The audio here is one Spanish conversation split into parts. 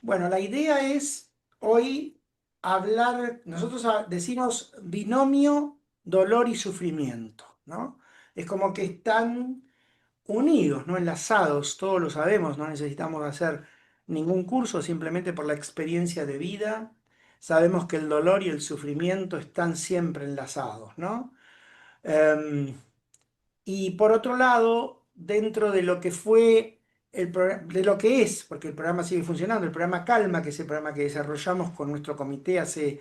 Bueno, la idea es hoy hablar, nosotros decimos binomio, dolor y sufrimiento, ¿no? Es como que están unidos, ¿no? Enlazados, todos lo sabemos, no necesitamos hacer ningún curso, simplemente por la experiencia de vida, sabemos que el dolor y el sufrimiento están siempre enlazados, ¿no? Em, y por otro lado, dentro de lo que fue, de lo que es, porque el programa sigue funcionando, el programa Calma, que es el programa que desarrollamos con nuestro comité hace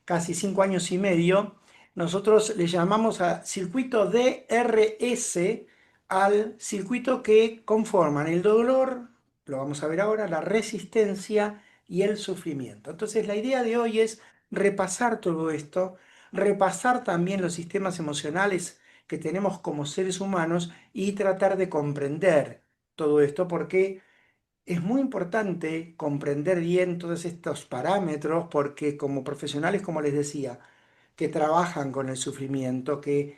casi 5 años y medio, nosotros le llamamos a circuito DRS al circuito que conforman el dolor, lo vamos a ver ahora, la resistencia y el sufrimiento. Entonces la idea de hoy es repasar todo esto, repasar también los sistemas emocionales que tenemos como seres humanos y tratar de comprender todo esto porque es muy importante comprender bien todos estos parámetros porque como profesionales, como les decía, que trabajan con el sufrimiento, que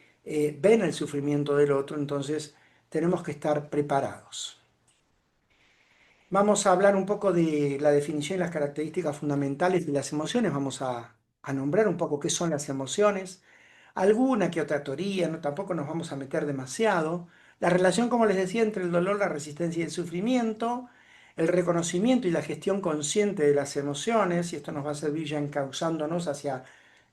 ven el sufrimiento del otro, entonces tenemos que estar preparados. Vamos a hablar un poco de la definición y las características fundamentales de las emociones. Vamos a nombrar un poco qué son las emociones, alguna que otra teoría, no, tampoco nos vamos a meter demasiado. La relación, como les decía, entre el dolor, la resistencia y el sufrimiento, el reconocimiento y la gestión consciente de las emociones, y esto nos va a servir ya encauzándonos hacia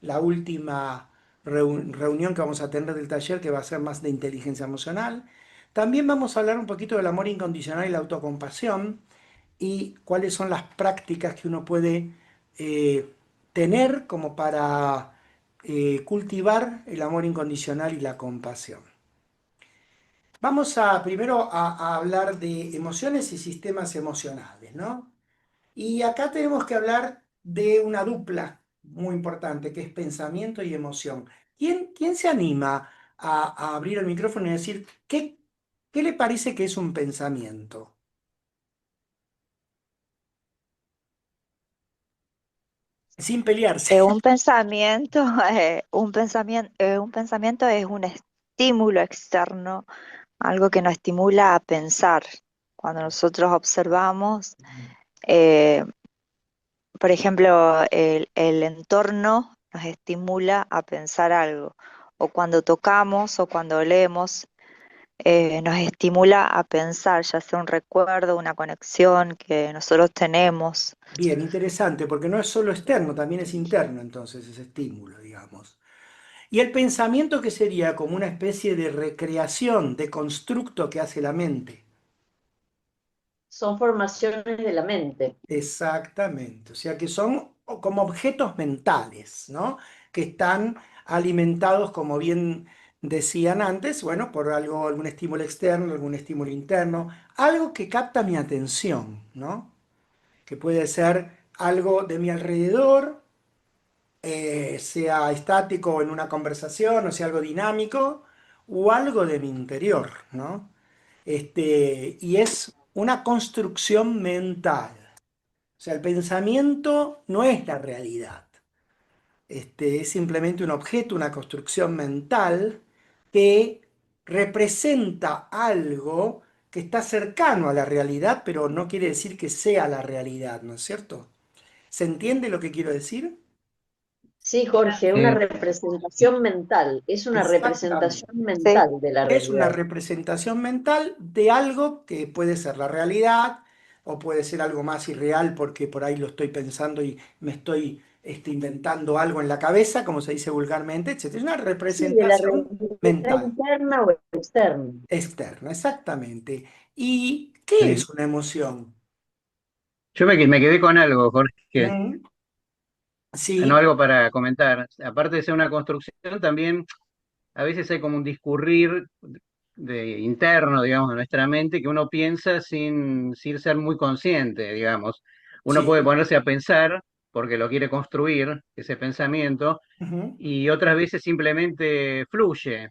la última reunión que vamos a tener del taller, que va a ser más de inteligencia emocional. También vamos a hablar un poquito del amor incondicional y la autocompasión y cuáles son las prácticas que uno puede eh, tener como para cultivar el amor incondicional y la compasión. Vamos a primero a hablar de emociones y sistemas emocionales, ¿no? Y acá tenemos que hablar de una dupla muy importante, que es pensamiento y emoción. ¿Quién se anima a abrir el micrófono y decir qué le parece que es un pensamiento? Sin pelearse. Un pensamiento, un pensamiento es un estímulo externo, algo que nos estimula a pensar. Cuando nosotros observamos, eh, por ejemplo, el entorno nos estimula a pensar algo, o cuando tocamos o cuando leemos, nos estimula a pensar, ya sea un recuerdo, una conexión que nosotros tenemos. Bien, interesante, porque no es solo externo, también es interno, entonces, ese estímulo, digamos. Y el pensamiento que sería como una especie de recreación, de constructo que hace la mente. Son formaciones de la mente. Exactamente, o sea que son como objetos mentales, ¿no? Que están alimentados, como bien decían antes, bueno, por algo, algún estímulo externo, algún estímulo interno, algo que capta mi atención, ¿no? Que puede ser algo de mi alrededor, sea estático o en una conversación, o sea algo dinámico, o algo de mi interior, ¿no? Y es una construcción mental. O sea, el pensamiento no es la realidad. Es simplemente un objeto, una construcción mental que representa algo que está cercano a la realidad, pero no quiere decir que sea la realidad, ¿no es cierto? ¿Se entiende lo que quiero decir? Sí, Jorge, una Sí. representación mental. Es una Exactamente. representación Sí. mental de la Es una realidad. representación mental de algo que puede ser la realidad o puede ser algo más irreal porque por ahí lo estoy pensando y me estoy inventando algo en la cabeza, como se dice vulgarmente, etcétera. Es una Sí, de la representación realidad mental, interna o externa. externa, exactamente. ¿Y qué Sí. es una emoción? Yo me quedé con algo, Jorge, Mm, no sí, algo para comentar. Aparte de ser una construcción, también a veces hay como un discurrir interno, digamos, de nuestra mente que uno piensa sin ser muy consciente, digamos. Uno puede sí, ponerse a pensar porque lo quiere construir, ese pensamiento, ujú. y otras veces simplemente fluye.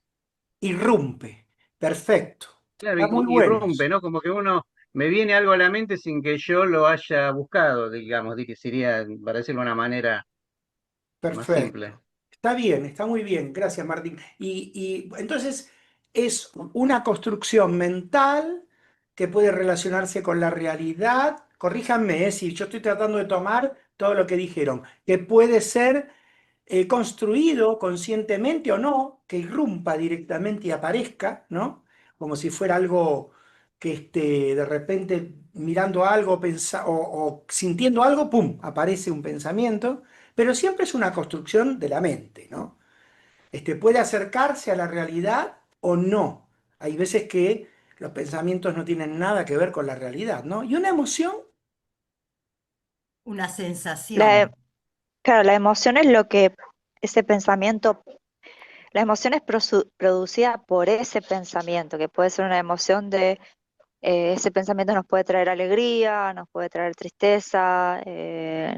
Irrumpe. Perfecto. Claro, Está muy y bueno irrumpe, eso. ¿no? Como que uno me viene algo a la mente sin que yo lo haya buscado, digamos, que sería, para decirlo de una manera más simple. Perfecto. Está bien, está muy bien. Gracias, Martín. Y entonces es una construcción mental que puede relacionarse con la realidad, corríjanme, si yo estoy tratando de tomar todo lo que dijeron, que puede ser construido conscientemente o no, que irrumpa directamente y aparezca, ¿no? Como si fuera algo que de repente mirando algo o sintiendo algo, ¡pum!, aparece un pensamiento, pero siempre es una construcción de la mente, ¿no? Puede acercarse a la realidad o no. Hay veces que los pensamientos no tienen nada que ver con la realidad, ¿no? Y una emoción, Una La, sensación. claro, la emoción es lo que ese pensamiento, la emoción es producida por ese pensamiento, que puede ser una emoción de, ese pensamiento nos puede traer alegría, nos puede traer tristeza,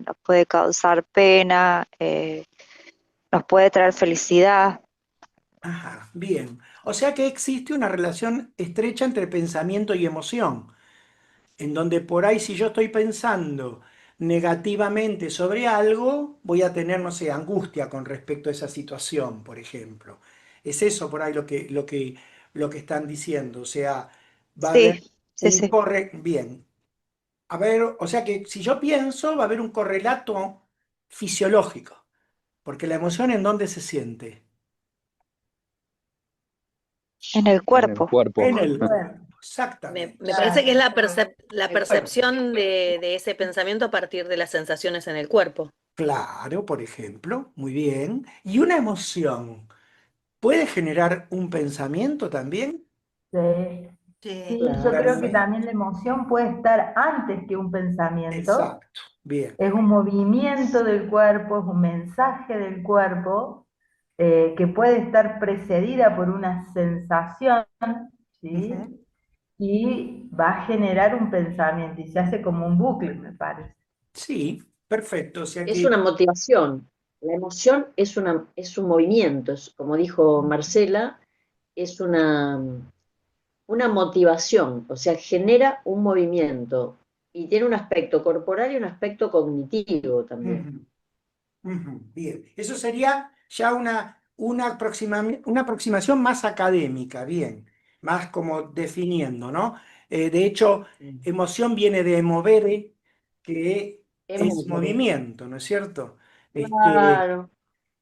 nos puede causar pena, nos puede traer felicidad. ajá, bien. O sea que existe una relación estrecha entre pensamiento y emoción, en donde por ahí si yo estoy pensando negativamente sobre algo, voy a tener, no sé, angustia con respecto a esa situación, por ejemplo. Es eso por ahí lo que están diciendo. O sea, va a haber Sí, sí, un sí. bien. A ver, o sea que si yo pienso, va a haber un correlato fisiológico, porque la emoción ¿en dónde se siente? En el En el cuerpo. cuerpo. En el Bueno, cuerpo, exactamente. Me parece que es la El cuerpo. percepción de ese pensamiento a partir de las sensaciones en el cuerpo. Claro, por ejemplo, muy bien. ¿Y una emoción puede generar un pensamiento también? Sí, sí. sí, yo creo que Perfecto. también la emoción puede estar antes que un pensamiento. Exacto. Bien. Es un movimiento del cuerpo, es un mensaje del cuerpo que puede estar precedida por una sensación, Ujú. ¿sí? Y va a generar un pensamiento y se hace como un bucle, me parece. Sí, perfecto. O sea Es que, una motivación. La emoción es un movimiento, como dijo Marcela, es una motivación, o sea, genera un movimiento y tiene un aspecto corporal y un aspecto cognitivo también. ujú, ujú, bien. Eso sería ya una aproximación más académica, bien, más como definiendo, ¿no? De hecho, emoción viene de movere, que es Emociones. movimiento, ¿no es cierto? Este, Claro,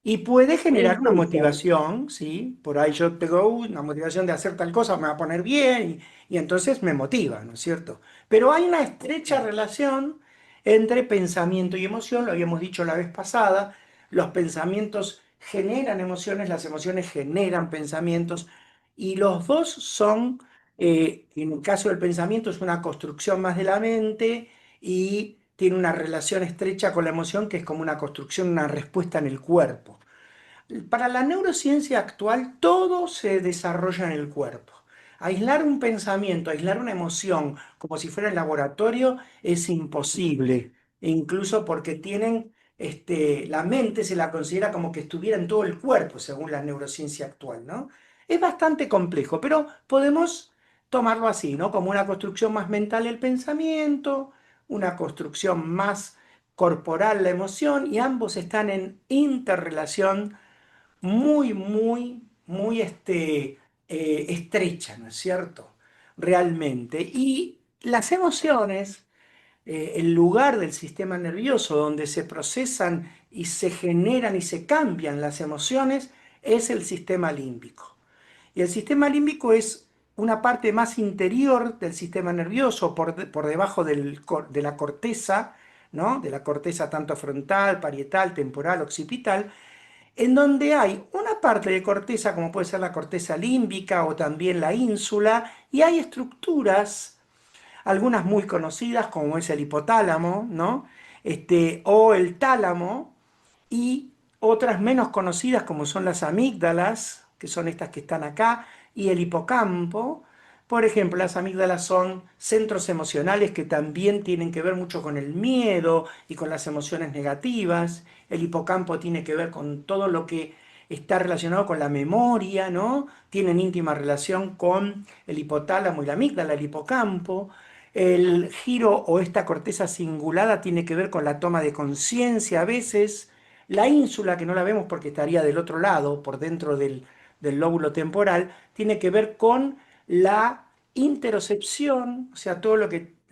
Y puede un generar una impulso. motivación, ¿sí? Por ahí yo tengo una motivación de hacer tal cosa, me va a poner bien y entonces me motiva, ¿no es cierto? Pero hay una estrecha relación entre pensamiento y emoción, lo habíamos dicho la vez pasada, los pensamientos generan emociones, las emociones generan pensamientos y los dos son, en el caso del pensamiento es una construcción más de la mente y tiene una relación estrecha con la emoción que es como una construcción, una respuesta en el cuerpo. Para la neurociencia actual, todo se desarrolla en el cuerpo. Aislar un pensamiento, aislar una emoción, como si fuera en laboratorio, es imposible. E incluso porque la mente se la considera como que estuviera en todo el cuerpo, según la neurociencia actual, ¿no? Es bastante complejo, pero podemos tomarlo así, ¿no? Como una construcción más mental el pensamiento, una construcción más corporal la emoción, y ambos están en interrelación muy, muy, muy estrecha, ¿no es cierto? Realmente. Y las emociones, el lugar del sistema nervioso donde se procesan y se generan y se cambian las emociones, es el sistema límbico. Y el sistema límbico es una parte más interior del sistema nervioso, por debajo de la corteza, ¿no? De la corteza tanto frontal, parietal, temporal, occipital, en donde hay una parte de corteza, como puede ser la corteza límbica o también la ínsula, y hay estructuras, algunas muy conocidas, como es el hipotálamo, ¿no? O el tálamo, y otras menos conocidas, como son las amígdalas, que son estas que están acá, y el hipocampo. Por ejemplo, las amígdalas son centros emocionales que también tienen que ver mucho con el miedo y con las emociones negativas. El hipocampo tiene que ver con todo lo que está relacionado con la memoria, ¿no? Tienen íntima relación con el hipotálamo y la amígdala, el hipocampo. El giro o esta corteza cingulada tiene que ver con la toma de conciencia a veces. La ínsula, que no la vemos porque estaría del otro lado, por dentro del lóbulo temporal, tiene que ver con la interocepción, o sea, todo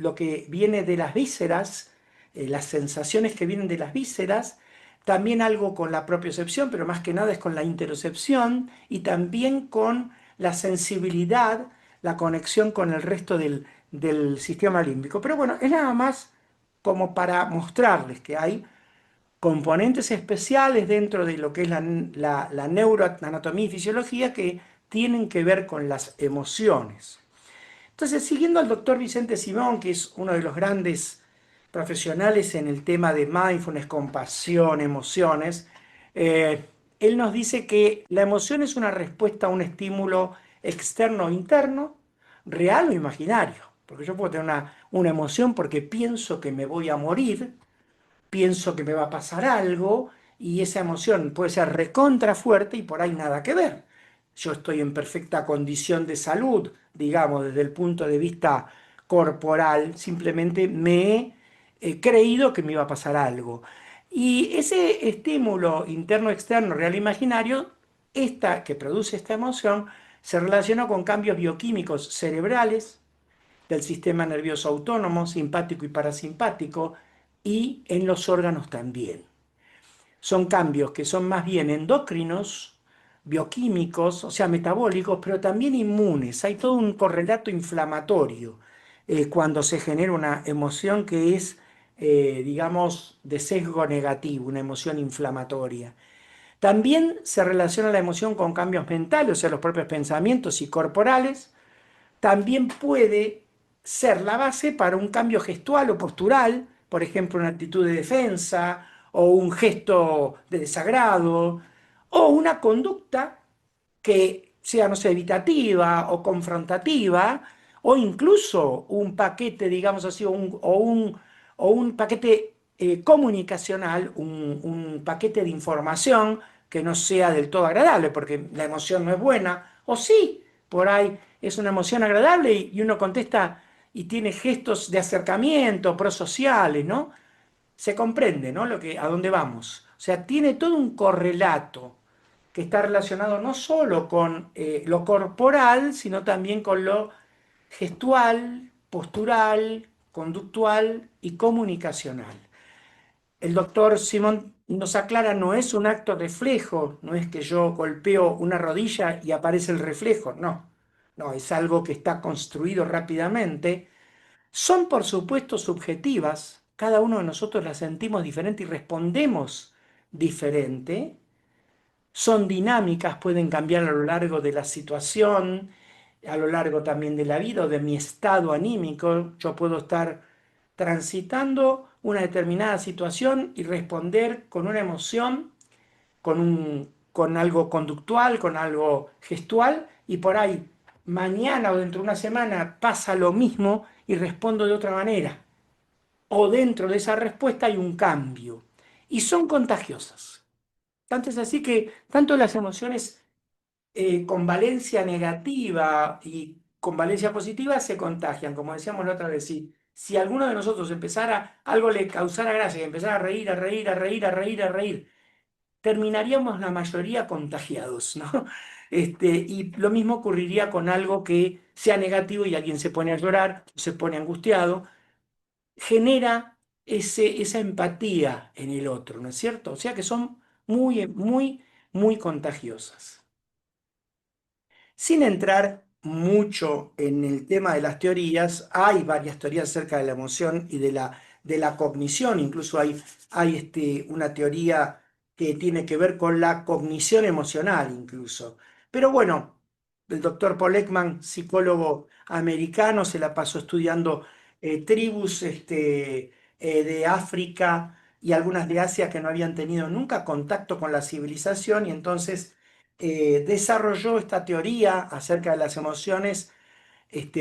lo que viene de las vísceras, las sensaciones que vienen de las vísceras, también algo con la propiocepción, pero más que nada es con la interocepción y también con la sensibilidad, la conexión con el resto del sistema límbico. Pero bueno, es nada más como para mostrarles que hay componentes especiales dentro de lo que es la neuroanatomía y fisiología que tienen que ver con las emociones. Entonces, siguiendo al doctor Vicente Simón, que es uno de los grandes profesionales en el tema de mindfulness, compasión, emociones, él nos dice que la emoción es una respuesta a un estímulo externo o interno, real o imaginario. Porque yo puedo tener una emoción porque pienso que me voy a morir, pienso que me va a pasar algo y esa emoción puede ser recontra fuerte y por ahí nada que ver. Yo estoy en perfecta condición de salud, digamos, desde el punto de vista corporal, simplemente me he creído que me iba a pasar algo. Y ese estímulo interno-externo, real imaginario, esta que produce esta emoción, se relaciona con cambios bioquímicos cerebrales, del sistema nervioso autónomo, simpático y parasimpático, y en los órganos también. Son cambios que son más bien endocrinos, bioquímicos, o sea, metabólicos, pero también inmunes. Hay todo un correlato inflamatorio cuando se genera una emoción que es, digamos, de sesgo negativo, una emoción inflamatoria. También se relaciona la emoción con cambios mentales, o sea, los propios pensamientos y corporales, también puede ser la base para un cambio gestual o postural, por ejemplo, una actitud de defensa o un gesto de desagrado o una conducta que sea, no sé, evitativa o confrontativa o incluso un paquete, digamos así, o un paquete comunicacional, un paquete de información que no sea del todo agradable, porque la emoción no es buena, o sí, por ahí es una emoción agradable y uno contesta y tiene gestos de acercamiento, prosociales, ¿no? Se comprende, ¿no? A dónde vamos. O sea, tiene todo un correlato que está relacionado no solo con lo corporal, sino también con lo gestual, postural, conductual y comunicacional. El doctor Simón nos aclara, no es un acto reflejo, no es que yo golpeo una rodilla y aparece el reflejo, no, no, es algo que está construido rápidamente. Son por supuesto subjetivas, cada uno de nosotros las sentimos diferente y respondemos diferente, son dinámicas, pueden cambiar a lo largo de la situación, a lo largo también de la vida o de mi estado anímico. Yo puedo estar transitando una determinada situación y responder con una emoción, con algo conductual, con algo gestual, y por ahí mañana o dentro de una semana pasa lo mismo y respondo de otra manera. O dentro de esa respuesta hay un cambio. Y son contagiosas. Tanto es así que tanto las emociones con valencia negativa y con valencia positiva se contagian, como decíamos la otra vez. Si alguno de nosotros empezara, algo le causara gracia y empezara a reír, a reír, a reír, a reír, a reír, terminaríamos la mayoría contagiados, ¿no? Y lo mismo ocurriría con algo que sea negativo y alguien se pone a llorar, se pone angustiado, genera esa empatía en el otro, ¿no es cierto? O sea que son muy, muy, muy contagiosas. Sin entrar mucho en el tema de las teorías, hay varias teorías acerca de la emoción y de la cognición, incluso hay una teoría que tiene que ver con la cognición emocional incluso. Pero bueno, el doctor Paul Ekman, psicólogo americano, se la pasó estudiando tribus de África y algunas de Asia que no habían tenido nunca contacto con la civilización y entonces desarrolló esta teoría acerca de las emociones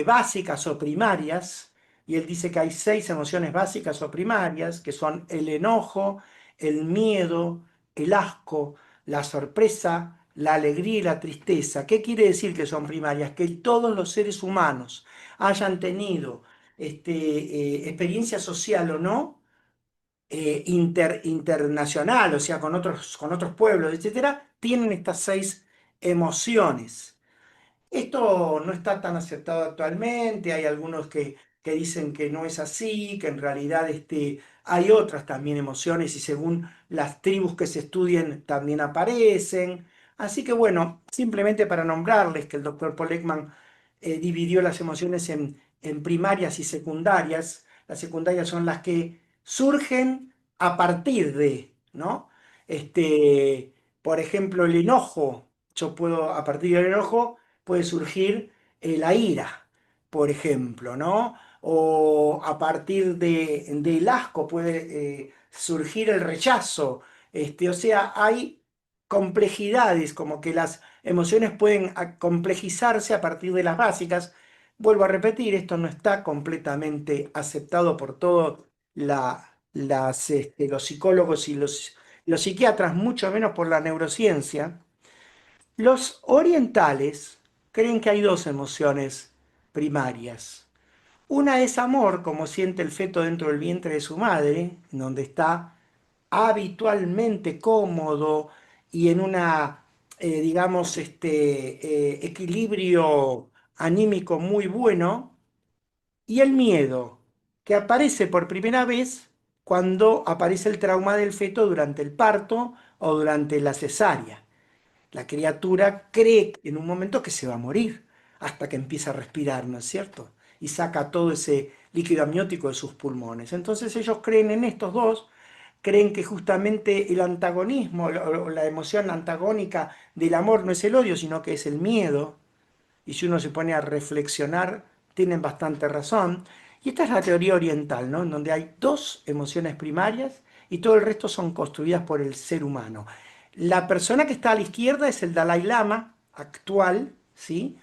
básicas o primarias, y él dice que hay 6 emociones básicas o primarias, que son el enojo, el miedo, el asco, la sorpresa, la alegría y la tristeza. ¿Qué quiere decir que son primarias? Que todos los seres humanos hayan tenido experiencia social o no, internacional, o sea, con otros pueblos, etcétera, tienen estas 6 emociones. Esto no está tan aceptado actualmente, hay algunos que que dicen que no es así, que en realidad hay otras también emociones y según las tribus que se estudien también aparecen. Así que bueno, simplemente para nombrarles que el doctor Paul Ekman dividió las emociones en primarias y secundarias. Las secundarias son las que surgen a partir de, ¿no? Por ejemplo, el enojo. Yo puedo, a partir del enojo, puede surgir la ira, por ejemplo, ¿no? O a partir del asco puede surgir el rechazo. O sea, hay complejidades, como que las emociones pueden complejizarse a partir de las básicas. Vuelvo a repetir, esto no está completamente aceptado por todos los psicólogos y los psiquiatras, mucho menos por la neurociencia. Los orientales creen que hay dos emociones primarias. Una es amor, como siente el feto dentro del vientre de su madre, en donde está habitualmente cómodo y en una, digamos, equilibrio anímico muy bueno. Y el miedo, que aparece por primera vez cuando aparece el trauma del feto durante el parto o durante la cesárea. La criatura cree en un momento que se va a morir hasta que empieza a respirar, ¿no es cierto? Y saca todo ese líquido amniótico de sus pulmones. Entonces ellos creen en estos dos, creen que justamente el antagonismo, o la emoción antagónica del amor no es el odio, sino que es el miedo. Y si uno se pone a reflexionar, tienen bastante razón. Y esta es la teoría oriental, ¿no? En donde hay dos emociones primarias y todo el resto son construidas por el ser humano. La persona que está a la izquierda es el Dalai Lama actual, ¿sí?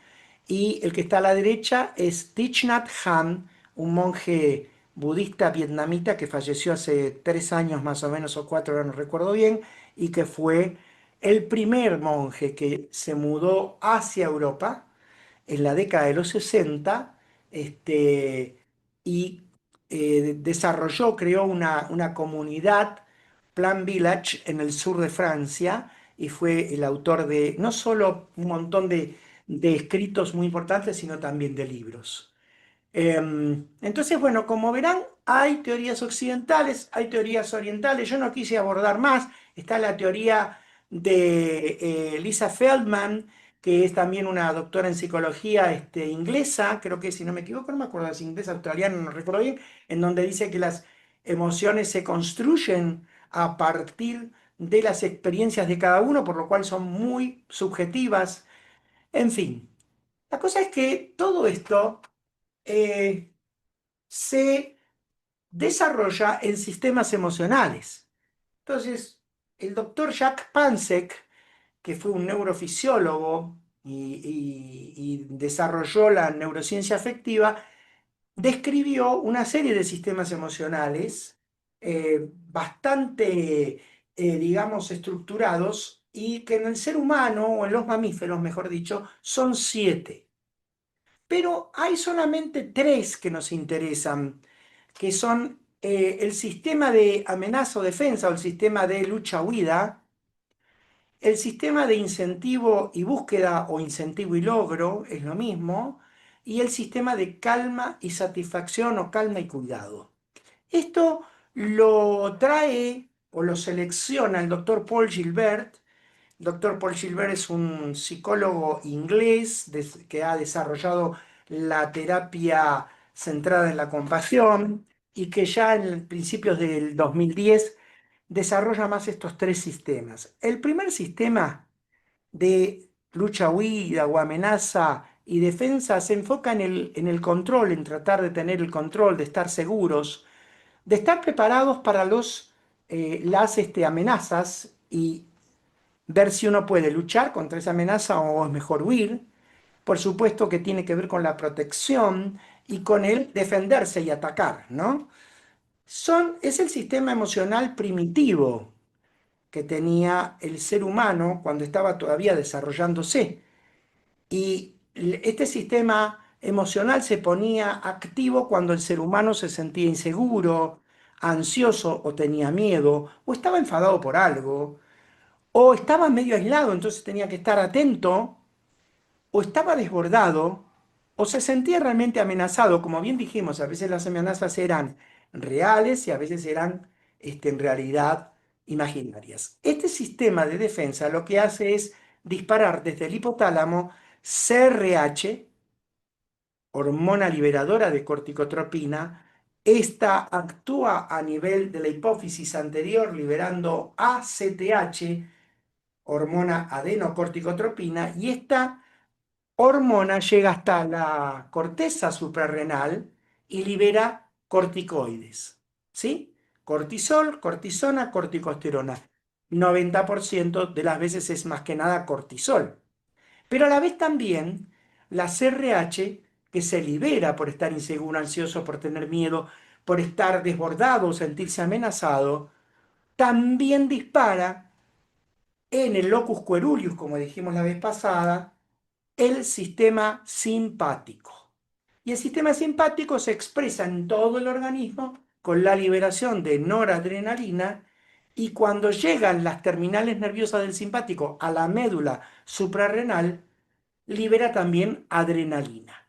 Y el que está a la derecha es Thich Nhat Hanh, un monje budista vietnamita que falleció hace 3 años más o menos, o 4, ahora no recuerdo bien, y que fue el primer monje que se mudó hacia Europa en la década de los 60, y desarrolló, creó una comunidad, Plan Village, en el sur de Francia, y fue el autor de no solo un montón de escritos muy importantes, sino también de libros. Entonces, bueno, como verán, hay teorías occidentales, hay teorías orientales. Yo no quise abordar más. Está la teoría de Lisa Feldman, que es también una doctora en psicología inglesa, creo que si no me equivoco, no me acuerdo si es inglesa, australiana, no recuerdo bien, en donde dice que las emociones se construyen a partir de las experiencias de cada uno, por lo cual son muy subjetivas. En fin, la cosa es que todo esto eh, se desarrolla en sistemas emocionales. Entonces, el doctor Jack Pansek, que fue un neurofisiólogo y desarrolló la neurociencia afectiva, describió una serie de sistemas emocionales bastante, digamos, estructurados y que en el ser humano, o en los mamíferos, mejor dicho, son 7. Pero hay solamente 3 que nos interesan, que son el sistema de amenaza o defensa o el sistema de lucha-huida, el sistema de incentivo y búsqueda o incentivo y logro, es lo mismo, y el sistema de calma y satisfacción o calma y cuidado. Esto lo trae o lo selecciona el doctor Paul Gilbert. Doctor Paul Gilbert es un psicólogo inglés que ha desarrollado la terapia centrada en la compasión y que ya en principios del 2010 desarrolla más estos 3 sistemas. El primer sistema de lucha, huida o amenaza y defensa se enfoca en el control, en tratar de tener el control, de estar seguros, de estar preparados para las amenazas y ver si uno puede luchar contra esa amenaza o es mejor huir. Por supuesto que tiene que ver con la protección y con el defenderse y atacar, ¿no? Es el sistema emocional primitivo que tenía el ser humano cuando estaba todavía desarrollándose. Y este sistema emocional se ponía activo cuando el ser humano se sentía inseguro, ansioso o tenía miedo, o estaba enfadado por algo, o estaba medio aislado, entonces tenía que estar atento, o estaba desbordado, o se sentía realmente amenazado. Como bien dijimos, a veces las amenazas eran reales y a veces eran en realidad imaginarias. Este sistema de defensa lo que hace es disparar desde el hipotálamo CRH, hormona liberadora de corticotropina. Esta actúa a nivel de la hipófisis anterior liberando ACTH, hormona adenocorticotropina, y esta hormona llega hasta la corteza suprarrenal y libera corticoides, ¿sí? Cortisol, cortisona, corticosterona. 90% de las veces es más que nada cortisol. Pero a la vez también la CRH, que se libera por estar inseguro, ansioso, por tener miedo, por estar desbordado o sentirse amenazado, también dispara en el locus coeruleus, como dijimos la vez pasada, el sistema simpático. Y el sistema simpático se expresa en todo el organismo con la liberación de noradrenalina, y cuando llegan las terminales nerviosas del simpático a la médula suprarrenal, libera también adrenalina.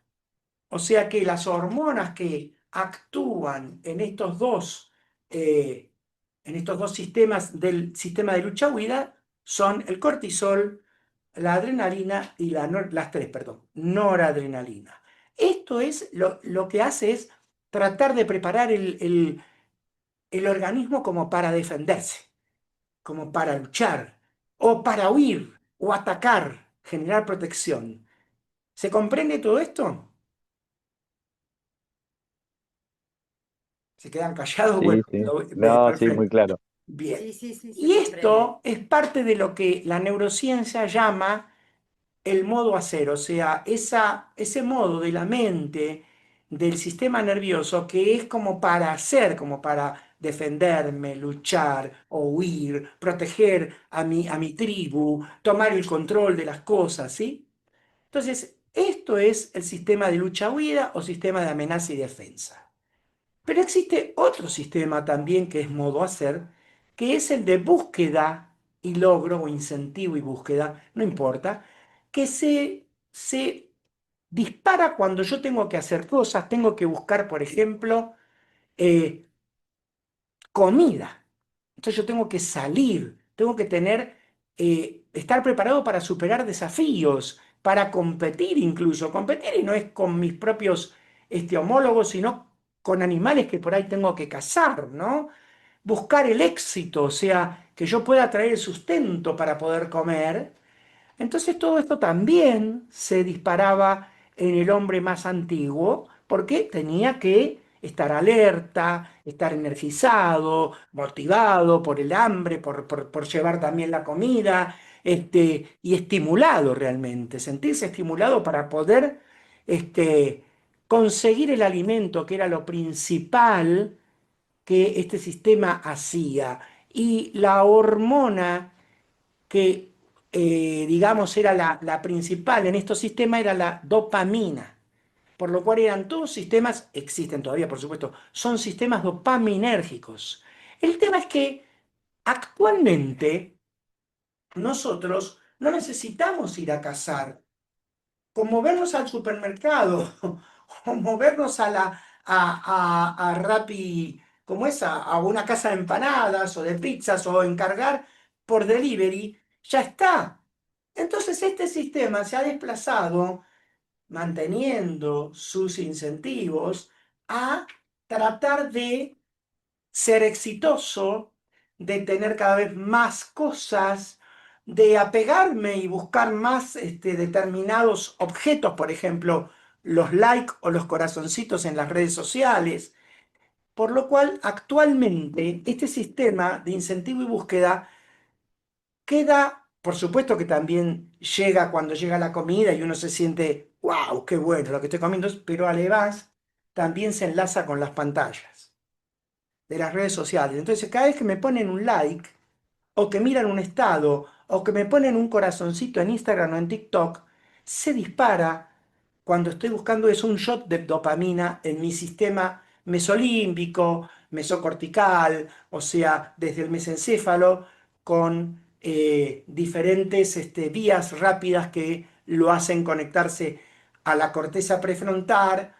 O sea que las hormonas que actúan en estos dos sistemas del sistema de lucha-huida son el cortisol, la adrenalina y las tres, perdón, noradrenalina. Esto es lo que hace es tratar de preparar el organismo como para defenderse, como para luchar, o para huir, o atacar, generar protección. ¿Se comprende todo esto? ¿Se quedan callados? Bueno, Sí, sí. No, sí, muy perfecto. claro. Bien. Sí, sí, sí, se Y comprende. esto es parte de lo que la neurociencia llama el modo hacer, o sea, ese modo de la mente, del sistema nervioso, que es como para hacer, como para defenderme, luchar o huir, proteger a mi tribu, tomar el control de las cosas, ¿sí? Entonces, esto es el sistema de lucha-huida o sistema de amenaza y defensa. Pero existe otro sistema también que es modo hacer, que es el de búsqueda y logro, o incentivo y búsqueda, no importa, que se dispara cuando yo tengo que hacer cosas, tengo que buscar, por ejemplo, eh, comida. Entonces yo tengo que salir, tengo que estar preparado para superar desafíos, para competir incluso. Competir y no es con mis propios homólogos, sino con animales que por ahí tengo que cazar, ¿no? Buscar el éxito, o sea, que yo pueda traer el sustento para poder comer. Entonces todo esto también se disparaba en el hombre más antiguo porque tenía que estar alerta, estar motivado por el hambre, por llevar también la comida, y estimulado realmente, sentirse estimulado para poder conseguir el alimento, que era lo principal que este sistema hacía. Y la hormona que, digamos, era la principal en estos sistemas era la dopamina, por lo cual eran todos sistemas, existen todavía, por supuesto, son sistemas dopaminérgicos. El tema es que actualmente nosotros no necesitamos ir a cazar, con movernos al supermercado o movernos a Rappi, como esa, a una casa de empanadas o de pizzas, o encargar por delivery, ya está. Entonces este sistema se ha desplazado, manteniendo sus incentivos, a tratar de ser exitoso, de tener cada vez más cosas, de apegarme y buscar más determinados objetos, por ejemplo, los likes o los corazoncitos en las redes sociales, por lo cual actualmente este sistema de incentivo y búsqueda queda, por supuesto que también llega cuando llega la comida y uno se siente, wow, qué bueno lo que estoy comiendo, pero además también se enlaza con las pantallas de las redes sociales. Entonces, cada vez que me ponen un like, o que miran un estado, o que me ponen un corazoncito en Instagram o en TikTok, se dispara, cuando estoy buscando eso, un shot de dopamina en mi sistema mesolímbico, mesocortical, o sea, desde el mesencéfalo, con diferentes vías rápidas que lo hacen conectarse a la corteza prefrontal,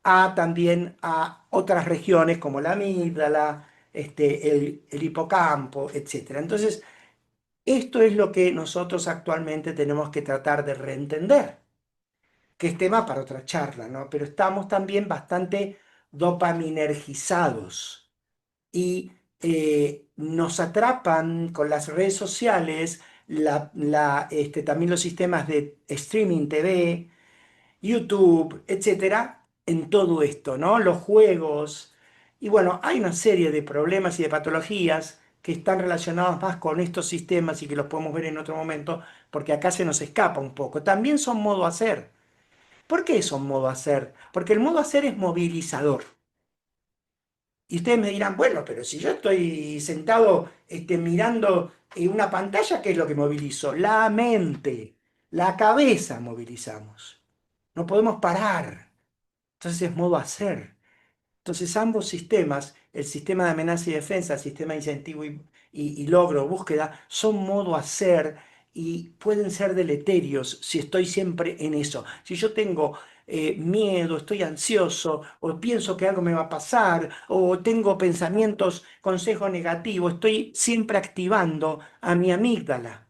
también a otras regiones como la amígdala, el hipocampo, etcétera. Entonces, esto es lo que nosotros actualmente tenemos que tratar de reentender, que es tema para otra charla, ¿no? Pero estamos también bastante dopaminergizados y nos atrapan con las redes sociales, también los sistemas de streaming TV, YouTube, etcétera, en todo esto, ¿no? Los juegos. Y bueno, hay una serie de problemas y de patologías que están relacionados más con estos sistemas y que los podemos ver en otro momento, porque acá se nos escapa un poco. También son modo hacer. ¿Por qué son modo hacer? Porque el modo hacer es movilizador. Y ustedes me dirán, bueno, pero si yo estoy sentado mirando una pantalla, ¿qué es lo que movilizo? La mente, la cabeza movilizamos. No podemos parar. Entonces es modo hacer. Entonces ambos sistemas, el sistema de amenaza y defensa, el sistema de incentivo y logro, búsqueda, son modo hacer y pueden ser deleterios si estoy siempre en eso. Si yo tengo miedo, estoy ansioso, o pienso que algo me va a pasar, o tengo pensamientos, consejos negativos, estoy siempre activando a mi amígdala.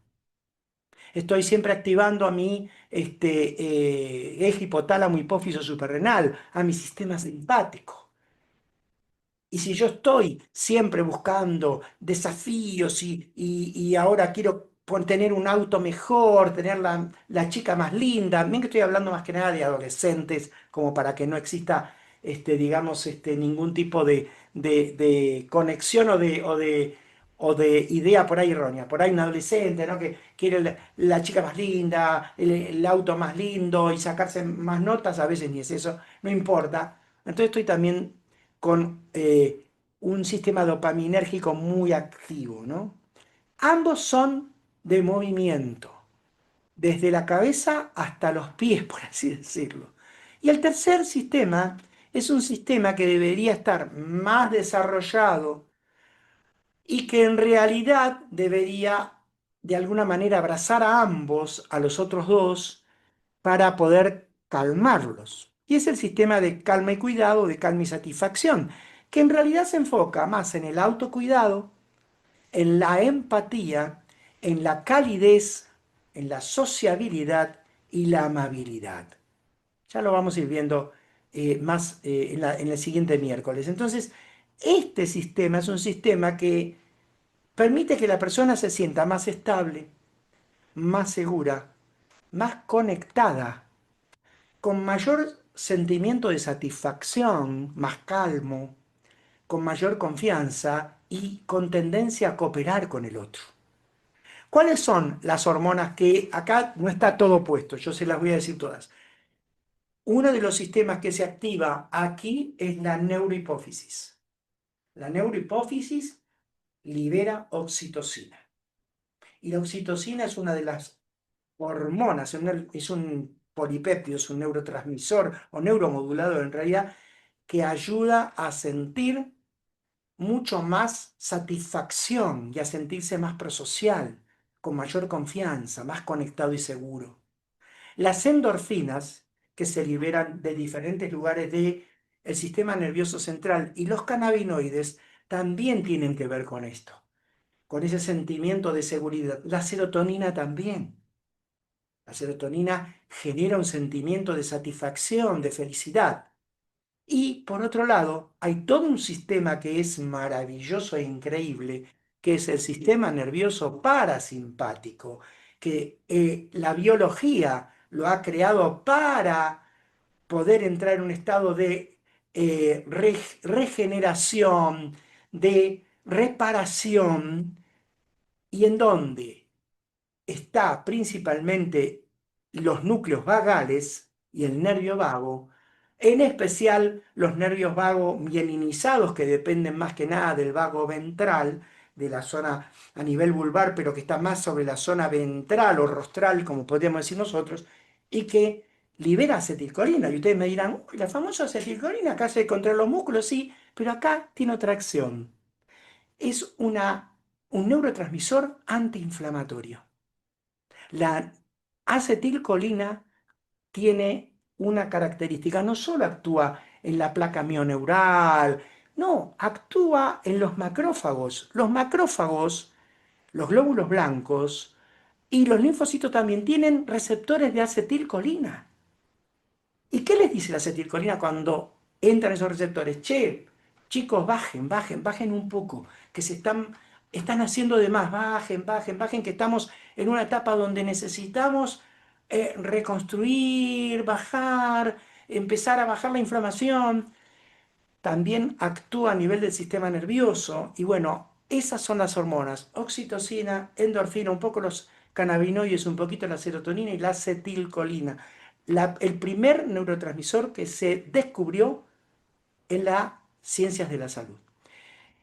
Estoy siempre activando a mi eje hipotálamo, hipófisis suprarrenal, a mi sistema simpático. Y si yo estoy siempre buscando desafíos y ahora quiero tener un auto mejor, tener la chica más linda, bien que estoy hablando más que nada de adolescentes, como para que no exista, digamos, ningún tipo de conexión o de idea por ahí errónea. Por ahí un adolescente, ¿no? Que quiere la chica más linda, el auto más lindo y sacarse más notas, a veces ni es eso, no importa. Entonces estoy también con un sistema dopaminérgico muy activo, ¿no? Ambos son de movimiento, desde la cabeza hasta los pies, por así decirlo. Y el tercer sistema es un sistema que debería estar más desarrollado y que en realidad debería de alguna manera abrazar a ambos, a los otros dos, para poder calmarlos. Y es el sistema de calma y cuidado, de calma y satisfacción, que en realidad se enfoca más en el autocuidado, en la empatía, en la calidez, en la sociabilidad y la amabilidad. Ya lo vamos a ir viendo más en el siguiente miércoles. Entonces, este sistema es un sistema que permite que la persona se sienta más estable, más segura, más conectada, con mayor sentimiento de satisfacción, más calmo, con mayor confianza y con tendencia a cooperar con el otro. ¿Cuáles son las hormonas que acá no está todo puesto? Yo se las voy a decir todas. Uno de los sistemas que se activa aquí es la neurohipófisis. La neurohipófisis libera oxitocina. Y la oxitocina es una de las hormonas, es un polipéptido, es un neurotransmisor o neuromodulador en realidad, que ayuda a sentir mucho más satisfacción y a sentirse más prosocial, con mayor confianza, más conectado y seguro. Las endorfinas, que se liberan de diferentes lugares del sistema nervioso central, y los cannabinoides también tienen que ver con esto, con ese sentimiento de seguridad. La serotonina también. La serotonina genera un sentimiento de satisfacción, de felicidad. Y por otro lado, hay todo un sistema que es maravilloso e increíble, que es el sistema nervioso parasimpático, que la biología lo ha creado para poder entrar en un estado de regeneración, de reparación, y en donde está principalmente los núcleos vagales y el nervio vago, en especial los nervios vagos mielinizados, que dependen más que nada del vago ventral, de la zona a nivel vulvar, pero que está más sobre la zona ventral o rostral, como podríamos decir nosotros, y que libera acetilcolina. Y ustedes me dirán, "Uy, la famosa acetilcolina acá se contra los músculos, sí, pero acá tiene otra acción. Es un neurotransmisor antiinflamatorio. La acetilcolina tiene una característica, no solo actúa en la placa mioneural, no, actúa en los macrófagos. Los macrófagos, los glóbulos blancos y los linfocitos también tienen receptores de acetilcolina. ¿Y qué les dice la acetilcolina cuando entran esos receptores? Che, chicos, bajen un poco, que están haciendo de más, bajen, que estamos en una etapa donde necesitamos reconstruir, bajar, empezar a bajar la inflamación. También actúa a nivel del sistema nervioso y bueno, esas son las hormonas, oxitocina, endorfina, un poco los cannabinoides, un poquito la serotonina y la acetilcolina. El primer neurotransmisor que se descubrió en las ciencias de la salud.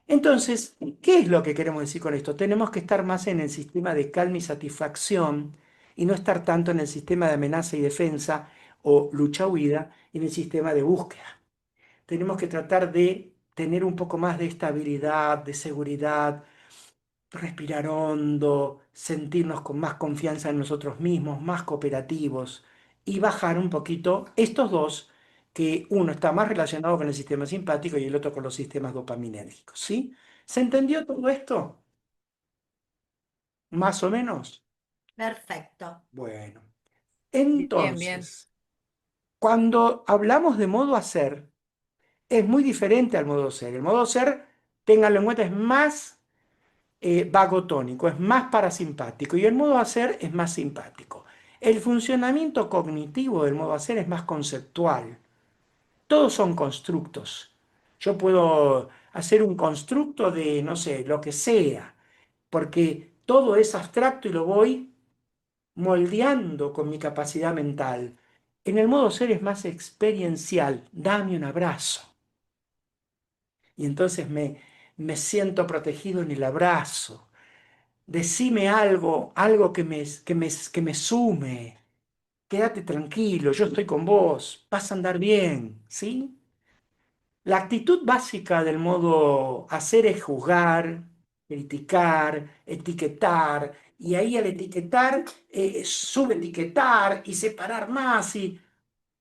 Entonces, ¿qué es lo que queremos decir con esto? Tenemos que estar más en el sistema de calma y satisfacción y no estar tanto en el sistema de amenaza y defensa o lucha-huida, en el sistema de búsqueda. Tenemos que tratar de tener un poco más de estabilidad, de seguridad, respirar hondo, sentirnos con más confianza en nosotros mismos, más cooperativos y bajar un poquito estos dos, que uno está más relacionado con el sistema simpático y el otro con los sistemas dopaminérgicos, ¿sí? ¿Se entendió todo esto? ¿Más o menos? Perfecto. Bueno, Bien, bien. entonces, cuando hablamos de modo hacer, es muy diferente al modo ser. El modo ser, ténganlo en cuenta, es más vagotónico, es más parasimpático y el modo hacer es más simpático. El funcionamiento cognitivo del modo hacer es más conceptual. Todos son constructos. Yo puedo hacer un constructo de, no sé, lo que sea, porque todo es abstracto y lo voy moldeando con mi capacidad mental. En el modo ser es más experiencial. Dame un abrazo. Y entonces me siento protegido en el abrazo. Decime algo que me sume. Quédate tranquilo, yo estoy con vos, vas a andar bien, ¿sí? La actitud básica del modo hacer es juzgar, criticar, etiquetar, y ahí al etiquetar, subetiquetar y separar más, y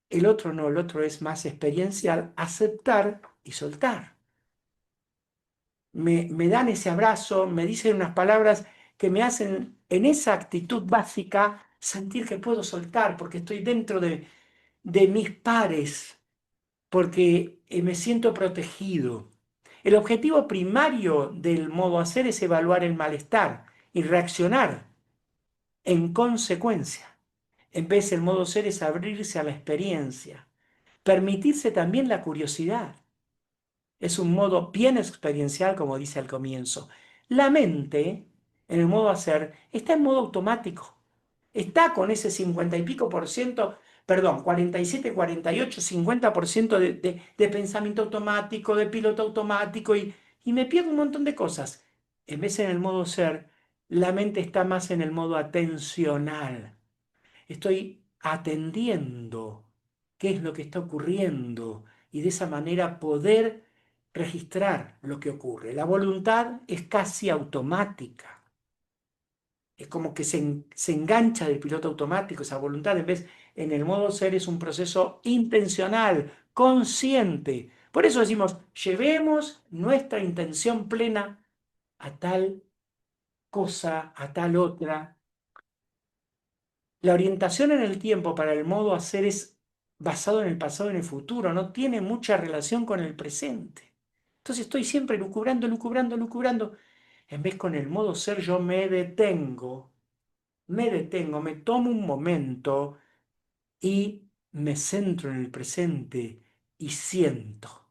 el otro no, el otro es más experiencial, aceptar y soltar. Me dan ese abrazo, me dicen unas palabras que me hacen en esa actitud básica sentir que puedo soltar porque estoy dentro de mis pares, porque me siento protegido. El objetivo primario del modo hacer es evaluar el malestar y reaccionar en consecuencia. En vez el modo ser es abrirse a la experiencia, permitirse también la curiosidad. Es un modo bien experiencial, como dice al comienzo. La mente, en el modo hacer, está en modo automático. Está con ese 50 y pico por ciento, perdón, 47, 48, 50% de pensamiento automático, de piloto automático y me pierdo un montón de cosas. En vez en el modo ser, la mente está más en el modo atencional. Estoy atendiendo qué es lo que está ocurriendo y de esa manera poder registrar lo que ocurre. La voluntad es casi automática. Es como que se engancha del piloto automático esa voluntad. En vez, en el modo ser es un proceso intencional, consciente. Por eso decimos, llevemos nuestra intención plena a tal cosa, a tal otra. La orientación en el tiempo para el modo hacer es basado en el pasado y en el futuro, no tiene mucha relación con el presente. Entonces estoy siempre lucubrando. En vez con el modo ser yo me tomo un momento y me centro en el presente y siento.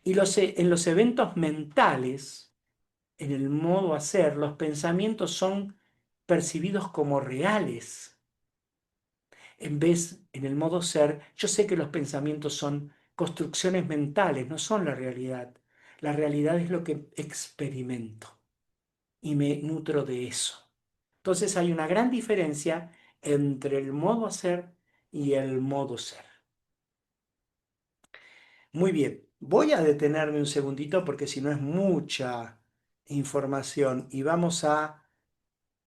Y en los eventos mentales, en el modo hacer, los pensamientos son percibidos como reales. En vez, en el modo ser, yo sé que los pensamientos son construcciones mentales, no son la realidad. La realidad es lo que experimento y me nutro de eso. Entonces hay una gran diferencia entre el modo hacer y el modo ser. Muy bien, voy a detenerme un segundito porque si no es mucha información y vamos a